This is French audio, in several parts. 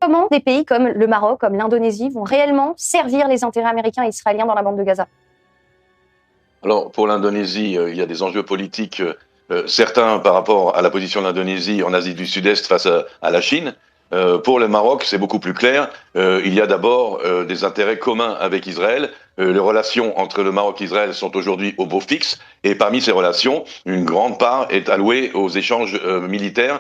Comment des pays comme le Maroc, comme l'Indonésie vont réellement servir les intérêts américains et israéliens dans la bande de Gaza? Alors, pour l'Indonésie, il y a des enjeux politiques, certains par rapport à la position de l'Indonésie en Asie du Sud-Est face à la Chine. Pour le Maroc, c'est beaucoup plus clair. Il y a d'abord des intérêts communs avec Israël. Les relations entre le Maroc et Israël sont aujourd'hui au beau fixe. Et parmi ces relations, une grande part est allouée aux échanges militaires.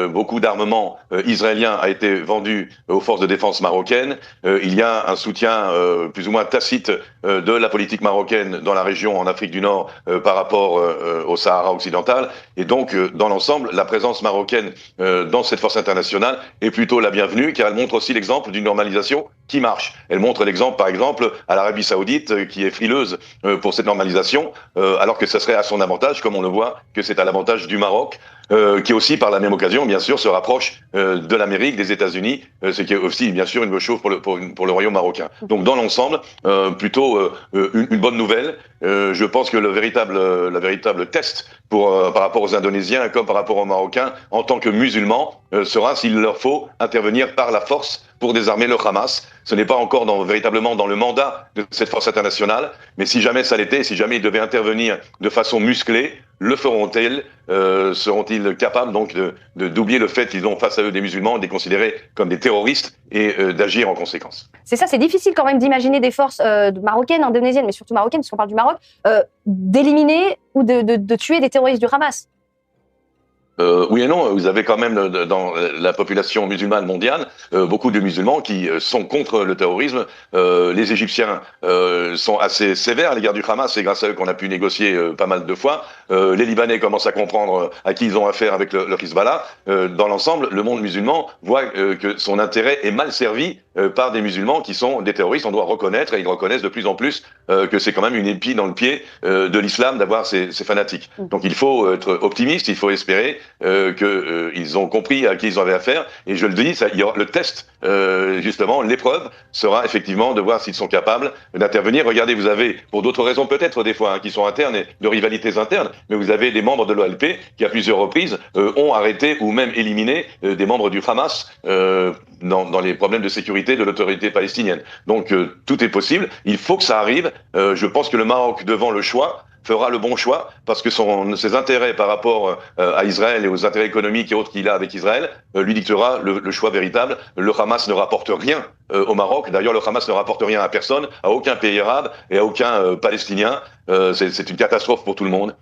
Beaucoup d'armement israélien a été vendu aux forces de défense marocaines. Il y a un soutien plus ou moins tacite de la politique marocaine dans la région en Afrique du Nord par rapport au Sahara occidental. Et donc, dans l'ensemble, la présence marocaine dans cette force internationale est plutôt la bienvenue, car elle montre aussi l'exemple d'une normalisation qui marche. Elle montre l'exemple, par exemple, à l'Arabie Saoudite, qui est frileuse pour cette normalisation, alors que ça serait à son avantage, comme on le voit, que c'est à l'avantage du Maroc, qui aussi, par la même occasion, bien sûr, se rapproche de l'Amérique, des États-Unis, ce qui est aussi, bien sûr, une bonne chose pour le royaume marocain. Donc, dans l'ensemble, plutôt une bonne nouvelle. Je pense que la véritable test par rapport aux Indonésiens comme par rapport aux Marocains, en tant que musulmans, sera s'il leur faut intervenir par la force pour désarmer le Hamas. Ce n'est pas encore véritablement dans le mandat de cette force internationale, mais si jamais ça l'était, si jamais ils devaient intervenir de façon musclée, le feront-ils? Seront-ils capables donc d'oublier le fait qu'ils ont face à eux des musulmans, de les considérer comme des terroristes et d'agir en conséquence? C'est ça, c'est difficile quand même d'imaginer des forces marocaines, indonésiennes, mais surtout marocaines, puisqu'on parle du Maroc, d'éliminer ou de tuer des terroristes du Hamas. Oui et non, vous avez quand même dans la population musulmane mondiale beaucoup de musulmans qui sont contre le terrorisme. Les Égyptiens sont assez sévères à l'égard du Hamas, c'est grâce à eux qu'on a pu négocier pas mal de fois. Les Libanais commencent à comprendre à qui ils ont affaire avec le Hezbollah. Dans l'ensemble, le monde musulman voit que son intérêt est mal servi par des musulmans qui sont des terroristes. On doit reconnaître, et ils reconnaissent de plus en plus, que c'est quand même une épine dans le pied de l'islam d'avoir ces fanatiques. Donc il faut être optimiste, il faut espérer qu'ils ont compris à qui ils avaient affaire. Et je le dis, le test, justement, l'épreuve sera effectivement de voir s'ils sont capables d'intervenir. Regardez, vous avez, pour d'autres raisons peut-être des fois, qui sont internes et de rivalités internes, mais vous avez des membres de l'OLP qui, à plusieurs reprises, ont arrêté ou même éliminé des membres du Hamas dans les problèmes de sécurité de l'autorité palestinienne. Donc tout est possible. Il faut que ça arrive. Je pense que le Maroc, devant le choix, fera le bon choix parce que ses intérêts par rapport à Israël et aux intérêts économiques et autres qu'il a avec Israël lui dictera le choix véritable. Le Hamas ne rapporte rien au Maroc. D'ailleurs, le Hamas ne rapporte rien à personne, à aucun pays arabe et à aucun Palestinien. C'est une catastrophe pour tout le monde.